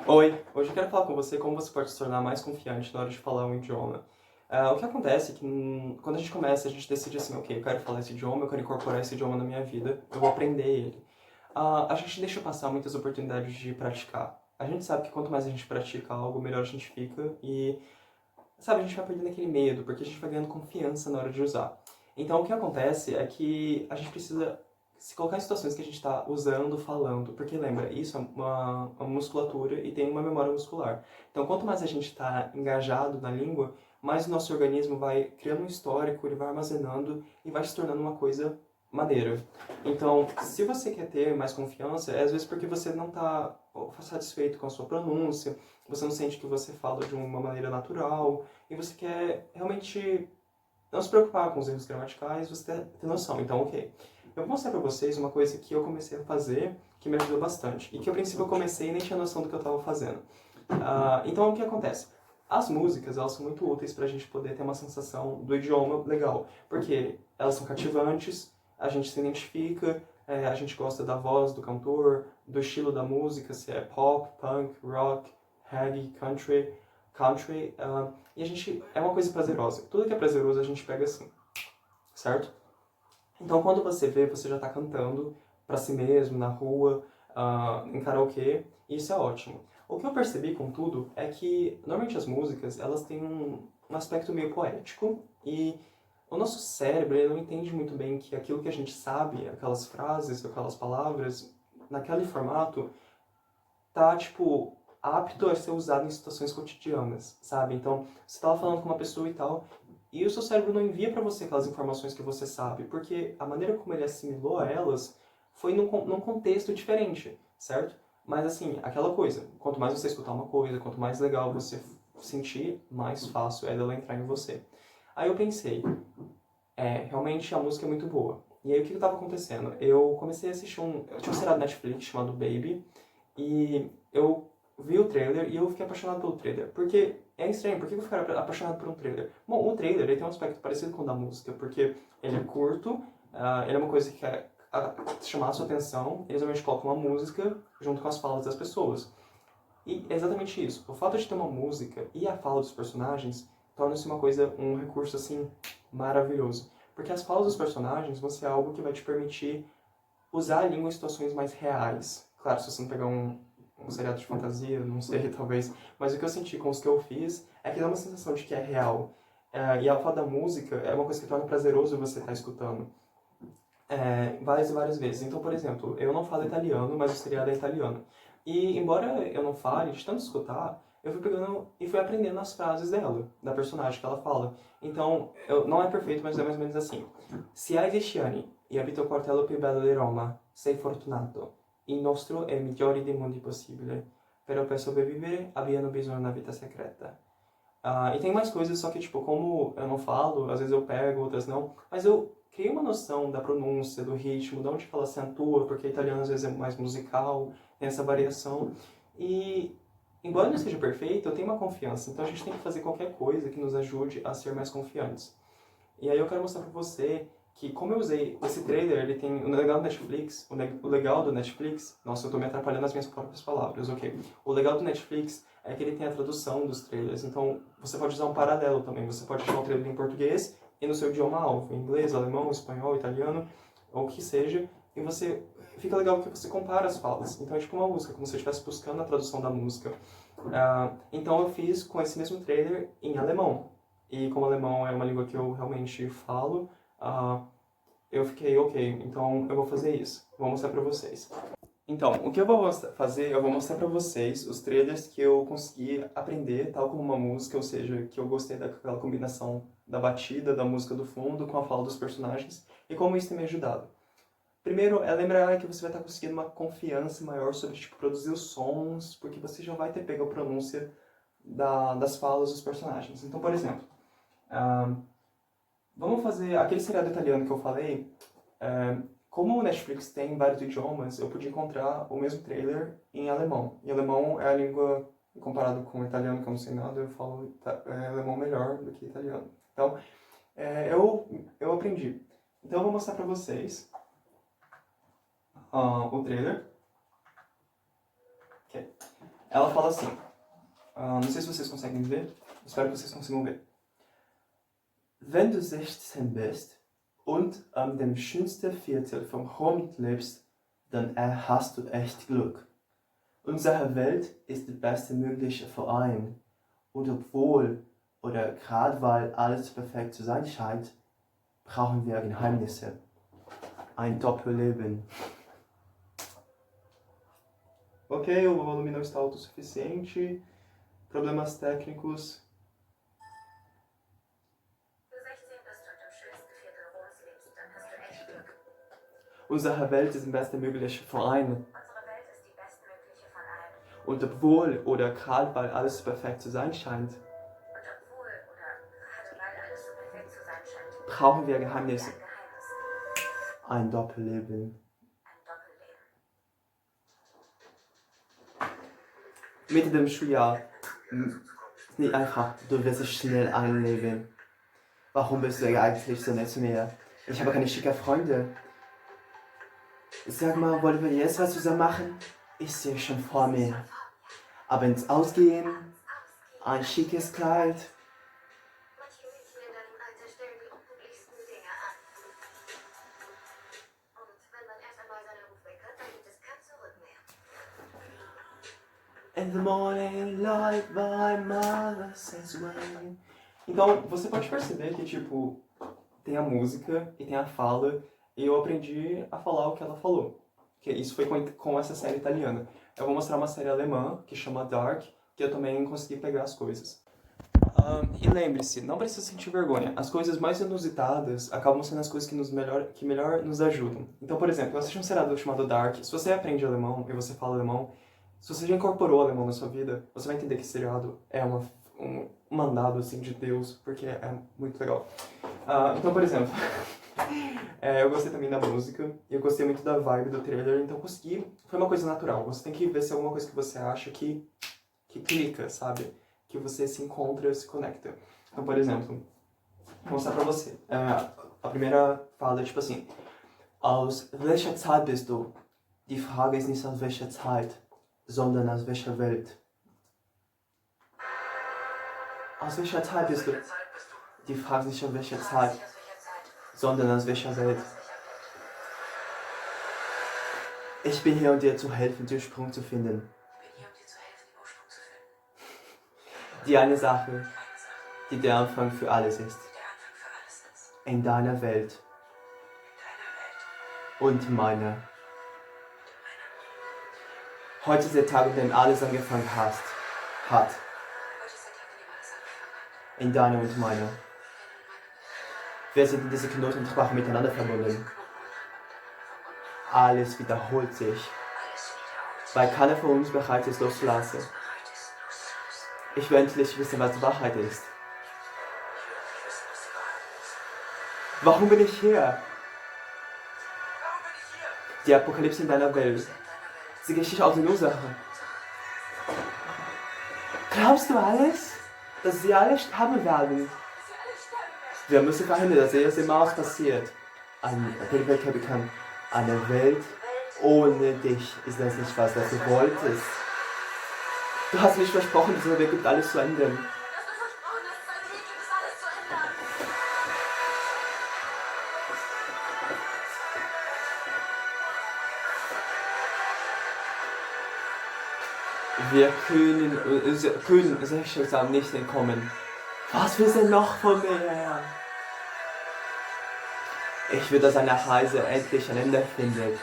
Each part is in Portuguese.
Oi, hoje eu quero falar com você como você pode se tornar mais confiante na hora de falar um idioma. O que acontece é que quando a gente começa, a gente decide assim, ok, eu quero falar esse idioma, eu quero incorporar esse idioma na minha vida, eu vou aprender ele. A gente deixa passar muitas oportunidades de praticar. A gente sabe que quanto mais a gente pratica algo, melhor a gente fica e, sabe, a gente vai perdendo aquele medo, porque a gente vai ganhando confiança na hora de usar. Então, o que acontece é que a gente precisa se colocar em situações que a gente está usando, falando, porque lembra, isso é uma musculatura e tem uma memória muscular. Então, quanto mais a gente está engajado na língua, mais o nosso organismo vai criando um histórico, ele vai armazenando e vai se tornando uma coisa maneira. Então, se você quer ter mais confiança, é às vezes porque você não está satisfeito com a sua pronúncia, você não sente que você fala de uma maneira natural, e você quer realmente não se preocupar com os erros gramaticais, você ter noção. Então, ok. Eu vou mostrar pra vocês uma coisa que eu comecei a fazer, que me ajudou bastante. E que, a princípio, eu comecei e nem tinha noção do que eu estava fazendo. Então, o que acontece? As músicas, elas são muito úteis pra gente poder ter uma sensação do idioma legal. Porque elas são cativantes, a gente se identifica, a gente gosta da voz do cantor, do estilo da música, se é pop, punk, rock, reggae, country, e a gente, é uma coisa prazerosa. Tudo que é prazeroso a gente pega assim, certo? Então quando você vê, você já está cantando para si mesmo, na rua, em karaokê, e isso é ótimo. O que eu percebi, contudo, é que normalmente as músicas, elas têm um aspecto meio poético, e o nosso cérebro ele não entende muito bem que aquilo que a gente sabe, aquelas frases, aquelas palavras, naquele formato, tá, tipo, apto a ser usado em situações cotidianas, sabe? Então, você tava falando com uma pessoa e tal, e o seu cérebro não envia para você aquelas informações que você sabe, porque a maneira como ele assimilou a elas foi num contexto diferente, certo? Mas assim, aquela coisa, quanto mais você escutar uma coisa, quanto mais legal você sentir, mais fácil é dela entrar em você. Aí eu pensei, realmente a música é muito boa. E aí o que estava acontecendo? Eu comecei a assistir eu tinha um seriado Netflix chamado Baby, e eu vi o trailer e eu fiquei apaixonado pelo trailer. Porque é estranho, por que eu fiquei apaixonado por um trailer? Bom, o trailer ele tem um aspecto parecido com o da música, porque ele é curto, ele é uma coisa que quer chamar a sua atenção, eles normalmente colocam uma música junto com as falas das pessoas. E é exatamente isso. O fato de ter uma música e a fala dos personagens torna-se uma coisa, um recurso assim, maravilhoso. Porque as falas dos personagens vão ser algo que vai te permitir usar a língua em situações mais reais. Claro, se você não pegar um seriado de fantasia, não sei, talvez. Mas o que eu senti com os que eu fiz é que dá uma sensação de que é real. E a fala da música é uma coisa que torna prazeroso você estar escutando. Várias e várias vezes. Então, por exemplo, eu não falo italiano, mas o seriado é italiano. E embora eu não fale, de tanto escutar, eu fui pegando e fui aprendendo as frases dela, da personagem que ela fala. Então, não é perfeito, mas é mais ou menos assim. Se hai 10 anni e abito o quartello più bello di Roma, sei fortunato. Il nostro è il migliore dei mondi possibile. Però per sopravvivere abbiano bisogno una vita secreta. E tem mais coisas, só que, tipo, como eu não falo, às vezes eu pego, outras não. Mas eu criei uma noção da pronúncia, do ritmo, de onde que ela acentua, porque italiano às vezes é mais musical, tem essa variação. E, embora não seja perfeito, eu tenho uma confiança. Então a gente tem que fazer qualquer coisa que nos ajude a ser mais confiantes. E aí eu quero mostrar pra você que como eu usei esse trailer, ele tem o legal do Netflix, o legal do Netflix, nossa, eu tô me atrapalhando nas minhas próprias palavras, ok. O legal do Netflix é que ele tem a tradução dos trailers, então você pode usar um paralelo também, você pode achar o trailer em português e no seu idioma alvo, inglês, alemão, espanhol, italiano, ou o que seja, e você fica legal que você compara as falas. Então é tipo uma música, como se você estivesse buscando a tradução da música. Então eu fiz com esse mesmo trailer em alemão. E como alemão é uma língua que eu realmente falo, eu fiquei, ok, então eu vou fazer isso. Vou mostrar pra vocês. Então, o que eu vou fazer, eu vou mostrar pra vocês os trailers que eu consegui aprender, tal como uma música, ou seja, que eu gostei daquela combinação da batida, da música do fundo, com a fala dos personagens, e como isso tem me ajudado. Primeiro, é lembrar que você vai estar conseguindo uma confiança maior sobre, tipo, produzir os sons, porque você já vai ter pego a pronúncia das falas dos personagens. Então, por exemplo, vamos fazer aquele seriado italiano que eu falei. Como o Netflix tem vários idiomas, eu pude encontrar o mesmo trailer em alemão. E alemão é a língua, comparado com o italiano, que eu não sei nada, eu falo alemão melhor do que italiano. Então, eu aprendi. Então, eu vou mostrar pra vocês o trailer. Okay. Ela fala assim, não sei se vocês conseguem ver, espero que vocês consigam ver. Wenn du 16 bist und an dem schönsten Viertel vom Ruhrgebiet lebst, dann hast du echt Glück. Unsere Welt ist der beste mögliche Verein. Und obwohl oder gerade weil alles perfekt zu sein scheint, brauchen wir Geheimnisse. Ein Doppelleben. Ok, o volume não está alto o suficiente. Problemas técnicos. Unsere Welt ist der beste mögliche Verein. Und obwohl oder gerade weil alles perfekt zu sein scheint, brauchen wir Geheimnisse. Ein Doppelleben. Mitte dem Schuljahr ist nicht einfach, du wirst es schnell einleben. Warum bist du eigentlich so nett zu mir? Ich habe keine schicke Freunde. Sag mal, wollen wir jetzt was zusammen machen? Ich sehe schon vor mir. Abends ausgehen, ein schickes Kleid. Manche Mädchen in deinem Alter stellen die unmöglichsten Dinge an. Und wenn man erst einmal seinen Ruf weg hat, dann gibt es kein Zurück mehr. In the morning light my mother says when. Então, você pode perceber que, tipo, tem a música e tem a fala, e eu aprendi a falar o que ela falou. Que isso foi com essa série italiana. Eu vou mostrar uma série alemã, que chama Dark, que eu também consegui pegar as coisas. E lembre-se, não precisa sentir vergonha. As coisas mais inusitadas acabam sendo as coisas que melhor nos ajudam. Então, por exemplo, eu assisti um seriado chamado Dark. Se você aprende alemão e você fala alemão, se você já incorporou alemão na sua vida, você vai entender que esse seriado é um mandado assim de Deus, porque é muito legal. Então, por exemplo, eu gostei também da música, eu gostei muito da vibe do trailer, então consegui. Foi uma coisa natural. Você tem que ver se é alguma coisa que você acha que clica, sabe? Que você se encontra, se conecta. Então, por exemplo, vou mostrar pra você. A primeira fala é tipo assim: Aus welcher Zeit bist du? Die Frage ist nicht aus welcher Zeit, sondern aus welcher Welt. Aus welcher Zeit bist du? Die Frage ist nicht aus welcher Zeit, sondern aus welcher Welt. Ich bin hier, um dir zu helfen, den Ursprung zu finden. Die eine Sache, die der Anfang für alles ist. In deiner Welt. Und meiner. Heute ist der Tag, an dem alles angefangen hat. In deiner und meiner. Wir sind in dieser Knotensprache miteinander verbunden. Alles wiederholt sich, weil keiner von uns bereit ist loszulassen. Ich will endlich wissen, was die Wahrheit ist. Warum bin ich hier? Die Apokalypse in deiner Welt. Die Geschichte aus den Ursachen. Glaubst du alles? Dass sie alle sterben werden? Wir müssen verhindern, dass es im Maus passiert. Eine Welt ohne dich ist das nicht, was du wolltest. Du hast nicht versprochen, dieser Weg gibt alles zu ändern. Wir können Schicksal nicht entkommen. Was willst du noch von mir? Ich will, dass eine Reise endlich ein Ende findet.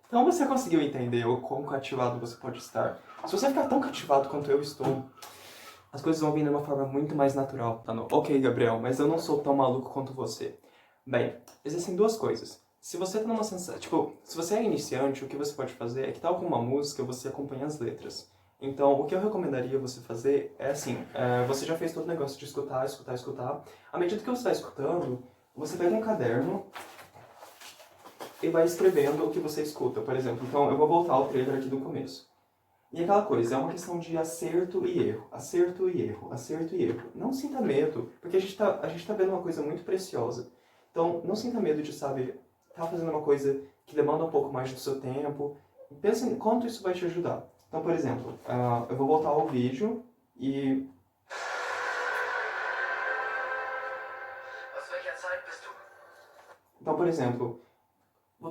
Então você conseguiu entender o quão cativado você pode estar? Se você ficar tão cativado quanto eu estou, as coisas vão vir de uma forma muito mais natural. Tá no, ok, Gabriel, mas eu não sou tão maluco quanto você. Bem, existem duas coisas. Se você tá numa sensação... Tipo, se você é iniciante, o que você pode fazer é que tal com uma música, você acompanha as letras. Então, o que eu recomendaria você fazer é assim, você já fez todo o negócio de escutar. À medida que você está escutando, você pega um caderno e vai escrevendo o que você escuta, por exemplo. Então, eu vou voltar ao trailer aqui do começo. E aquela coisa, é uma questão de acerto e erro. Acerto e erro, acerto e erro. Não sinta medo, porque a gente tá vendo uma coisa muito preciosa. Então, não sinta medo de, sabe, tá fazendo uma coisa que demanda um pouco mais do seu tempo. Pensa em quanto isso vai te ajudar. Então, por exemplo, eu vou voltar ao vídeo e... Aus welcher Zeit bist du? Então, por exemplo,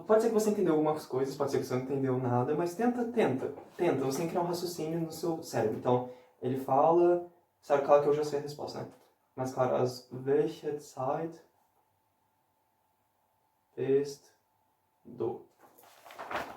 pode ser que você entendeu algumas coisas, pode ser que você não entendeu nada, mas tenta. Você tem que criar um raciocínio no seu cérebro. Então, ele fala... Sabe, claro que eu já sei a resposta, né? Mas, claro, aus welcher Zeit bist du?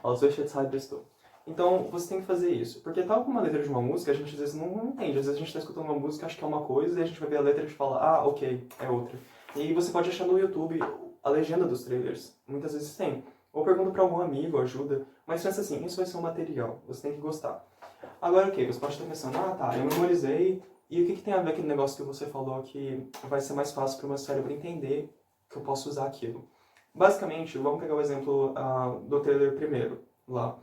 Aus welcher Zeit bist du? Então, você tem que fazer isso. Porque tal como uma letra de uma música, a gente às vezes não entende. Às vezes a gente está escutando uma música, acha que é uma coisa, e a gente vai ver a letra e fala, ah, ok, é outra. E você pode achar no YouTube a legenda dos trailers. Muitas vezes tem. Ou pergunta para algum amigo, ajuda. Mas pensa assim, isso vai ser um material. Você tem que gostar. Agora, ok, você pode estar pensando, ah, tá, eu memorizei. E o que tem a ver aquele negócio que você falou que vai ser mais fácil para o meu cérebro entender que eu posso usar aquilo? Basicamente, vamos pegar o exemplo do trailer primeiro, lá,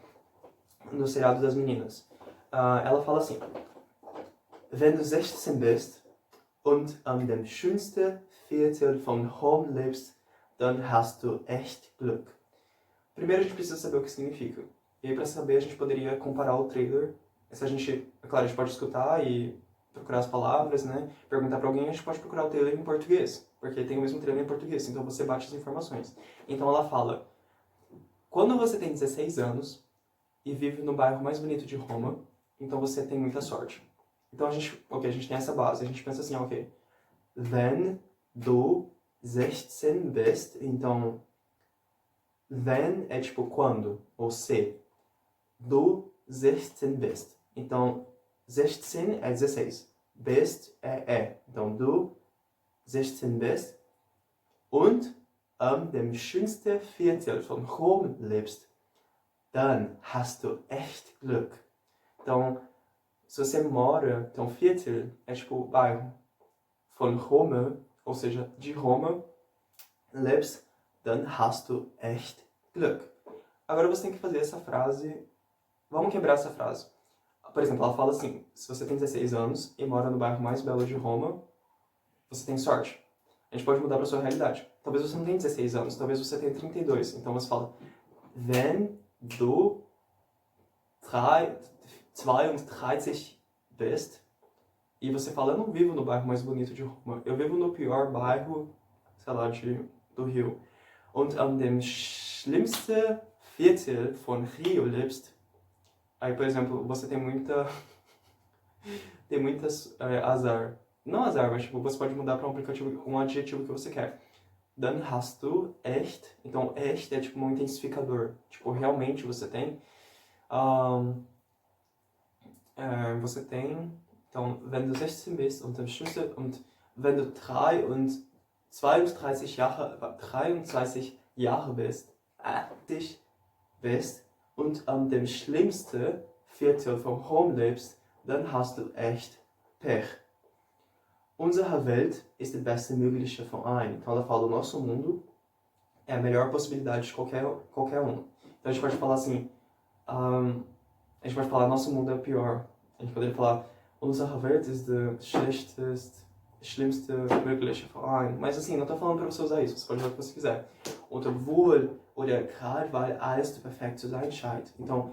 no seriado das meninas. Ela fala assim: Wenn du 16 bist und an dem schönsten Viertel von Home lebst, dann hast du echt Glück. Primeiro a gente precisa saber o que significa. E aí, para saber, a gente poderia comparar o trailer. Se a gente, é claro, a gente pode escutar e procurar as palavras, né? Perguntar para alguém, a gente pode procurar o trailer em português, porque tem o mesmo trailer em português, então você bate as informações. Então ela fala: quando você tem 16 anos e vive no bairro mais bonito de Roma, então você tem muita sorte. Então a gente tem essa base, a gente pensa assim, ok, wenn du 16 bist, então wenn é tipo quando, ou se, du 16 bist. Então 16 é 16, bist é, então du 16 bist und an dem schönsten Viertel von Rom lebst, dann hast du echt Glück. Então, se você mora, então Viertel é tipo bairro, von Roma, ou seja, de Roma, lebst, dann hast du echt Glück. Agora você tem que fazer essa frase, vamos quebrar essa frase. Por exemplo, ela fala assim, se você tem 16 anos e mora no bairro mais belo de Roma, você tem sorte. A gente pode mudar para sua realidade. Talvez você não tenha 16 anos, talvez você tenha 32. Então você fala, wenn du 32 bist, e você fala, eu não vivo no bairro mais bonito de Roma, eu vivo no pior bairro, sei lá, do Rio. Und an dem schlimmsten Viertel von Rio lebst. Aí, por exemplo, você tem muitas azar. Não azar, mas tipo, você pode mudar para um adjetivo que você quer. Dann hast du echt. Então, echt é tipo um intensificador. Tipo, realmente você tem. Você tem. Então, wenn du 16 bist und wenn du 23 Jahre bist und an dem schlimmsten Viertel vom Home lebst, dann hast du echt Pech. Unsere Welt ist der beste mögliche Verein. Então ela fala, o nosso mundo é a melhor possibilidade de qualquer um. Então a gente pode falar assim, a gente pode falar, nosso mundo é o pior. A gente poderia falar, unsere Welt ist der schlimmste mögliche Verein. Mas assim, não estou falando para você usar isso, você pode usar o que você quiser. Obwohl oder gerade weil alles perfekt zu sein scheint. Então,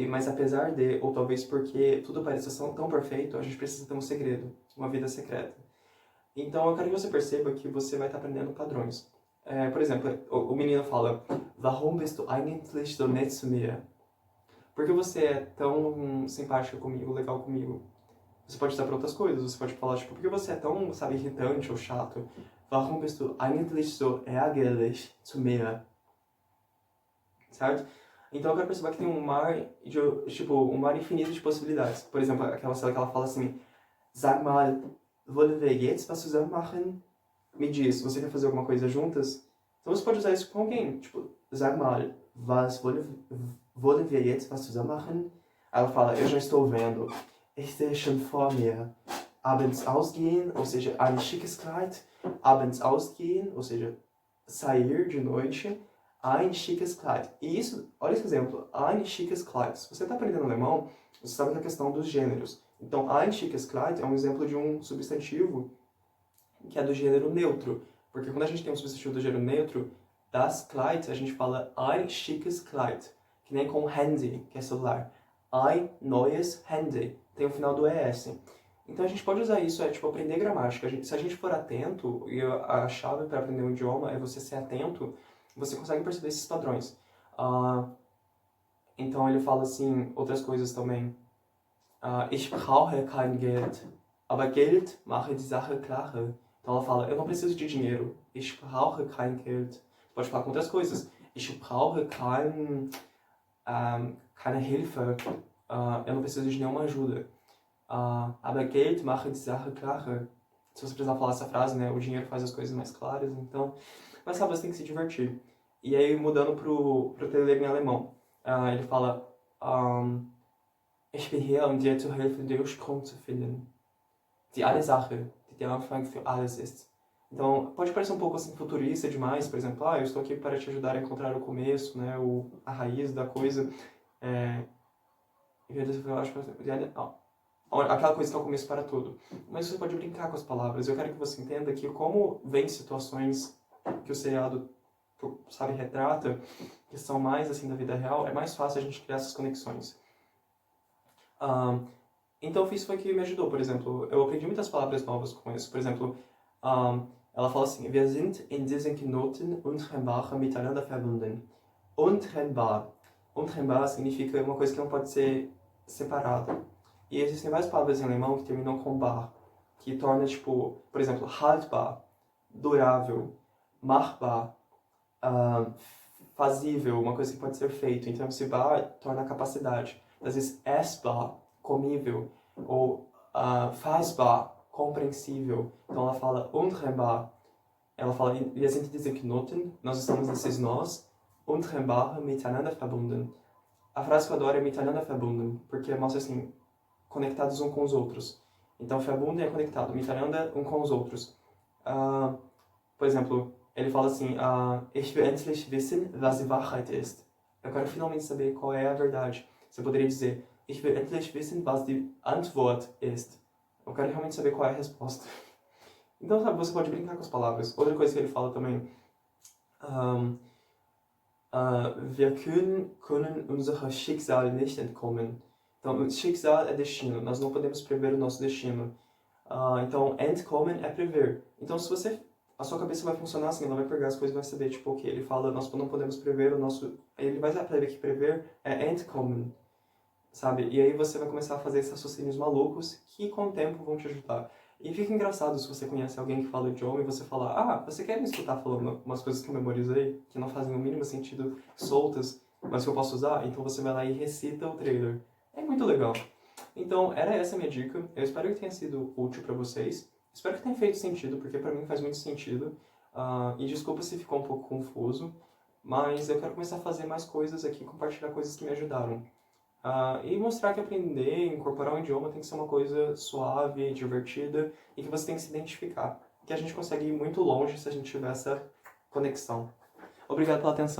mas apesar de, ou talvez porque tudo parece tão perfeito, a gente precisa ter um segredo, uma vida secreta. Então eu quero que você perceba que você vai estar aprendendo padrões. Por exemplo, o menino fala, Warum bist du eigentlich so nett zu mir? Por que você é tão simpática comigo, legal comigo? Você pode usar para outras coisas, você pode falar, tipo, por que você é tão, sabe, irritante ou chato? Warum bist du eigentlich so ärgerlich zu mir? Certo? Então eu quero perceber que tem um mar infinito de possibilidades. Por exemplo, aquela cena que ela fala assim, Sag mal, wollen wir jetzt was zusammen machen? Me diz, você quer fazer alguma coisa juntas? Então você pode usar isso com alguém, tipo, Sag mal, wollen wir jetzt was zusammen machen? Ela fala, eu já estou vendo. Ich sehe schon vor mir. Abends ausgehen, ou seja, ein schickes Kleid. Abends ausgehen, ou seja, sair de noite. Ein schickes Kleid. E isso, olha esse exemplo, ein schickes Kleid. Se você está aprendendo alemão, você sabe da questão dos gêneros. Então, ein schickes Kleid é um exemplo de um substantivo que é do gênero neutro. Porque quando a gente tem um substantivo do gênero neutro, das Kleid, a gente fala ein schickes Kleid. Que nem com Handy, que é celular. ein neues Handy. Tem o final do ES. Então a gente pode usar isso, tipo, aprender gramática. Se a gente for atento, e a chave para aprender um idioma é você ser atento, você consegue perceber esses padrões. Então ele fala assim, outras coisas também. Ich brauche kein Geld, aber Geld mache die Sache klarer. Então ela fala, eu não preciso de dinheiro. Ich brauche kein Geld. Você pode falar com outras coisas. Ich brauche keine Hilfe. Eu não preciso de nenhuma ajuda. Aber Geld mache die Sache klarer. Se você precisar falar essa frase, né? O dinheiro faz as coisas mais claras, então... Mas sabe, você tem que se divertir. E aí, mudando pro Telegram em alemão. Ele fala... Ich bin hier, um dir zu helfen, den Ursprung zu finden. Die eine Sache, die der Anfang für alles ist. Então, pode parecer um pouco assim futurista demais, por exemplo, eu estou aqui para te ajudar a encontrar o começo, né, a raiz da coisa. Aquela coisa que é o começo para tudo. Mas você pode brincar com as palavras. Eu quero que você entenda que como vem situações que o seriado, sabe, retrata, que são mais assim da vida real, é mais fácil a gente criar essas conexões. Então isso foi que me ajudou, por exemplo, eu aprendi muitas palavras novas com isso. Por exemplo, ela fala assim, wir sind in diesen Knoten untrennbar miteinander verbunden. Untrennbar. Untrennbar significa uma coisa que não pode ser separada. E existem várias palavras em alemão que terminam com bar, que torna, tipo, por exemplo, haltbar, durável, machbar, fazível, uma coisa que pode ser feito. Então esse bar torna a capacidade. Às vezes essbar, comível, ou fassbar, compreensível. Então ela fala untrennbar, ela fala wir sind diese Knoten, nós estamos nesses nós, untrennbar miteinander verbunden. A frase que eu adoro é miteinander verbunden, porque mostra assim, conectados uns com os outros. Então verbunden é conectado, miteinander um com os outros. Por exemplo, ele fala assim, ich will endlich wissen, was die Wahrheit ist. Eu quero finalmente saber qual é a verdade. Você poderia dizer, ich will endlich wissen, was die Antwort ist. Eu quero realmente saber qual é a resposta. Então, sabe, você pode brincar com as palavras. Outra coisa que ele fala também, wir können unser Schicksal nicht entkommen. Então, Schicksal é destino, nós não podemos prever o nosso destino. Então, entkommen é prever. Então, se você... A sua cabeça vai funcionar assim, ela vai pegar as coisas e vai saber, tipo, ok, ele fala, nós não podemos prever o nosso... Ele vai saber que prever é entkommen, sabe? E aí você vai começar a fazer esses raciocínios malucos que com o tempo vão te ajudar. E fica engraçado se você conhece alguém que fala o idioma e você fala, você quer me escutar falando umas coisas que eu memorizei, que não fazem o mínimo sentido, soltas, mas que eu posso usar? Então você vai lá e recita o trailer. É muito legal. Então, era essa a minha dica. Eu espero que tenha sido útil pra vocês. Espero que tenha feito sentido, porque pra mim faz muito sentido. E desculpa se ficou um pouco confuso, mas eu quero começar a fazer mais coisas aqui, compartilhar coisas que me ajudaram. E mostrar que aprender, incorporar um idioma tem que ser uma coisa suave, divertida, e que você tem que se identificar. Que a gente consegue ir muito longe se a gente tiver essa conexão. Obrigado pela atenção.